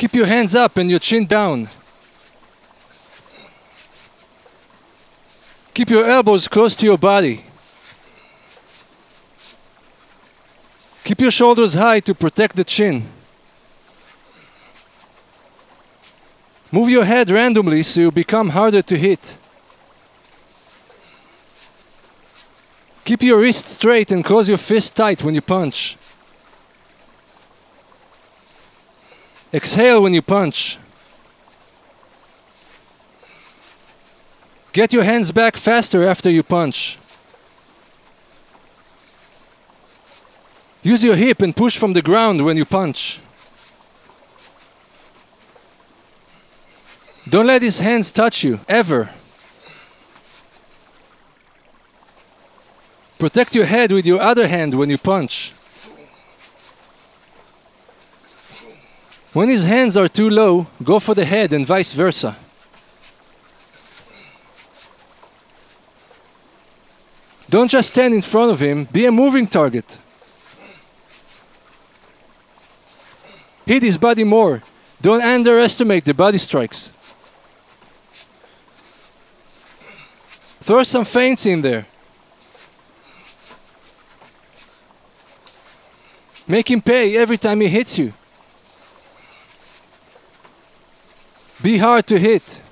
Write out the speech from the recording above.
Keep your hands up and your chin down. Keep your elbows close to your body. Keep your shoulders high to protect the chin. Move your head randomly so you become harder to hit. Keep your wrist straight and close your fist tight when you punch. Exhale when you punch. Get your hands back faster after you punch. Use your hip and push from the ground when you punch. Don't let his hands touch you, ever. Protect your head with your other hand when you punch. When his hands are too low, go for the head and vice versa. Don't just stand in front of him, be a moving target. Hit his body more. Don't underestimate the body strikes. Throw some feints in there. Make him pay every time he hits you. Be hard to hit.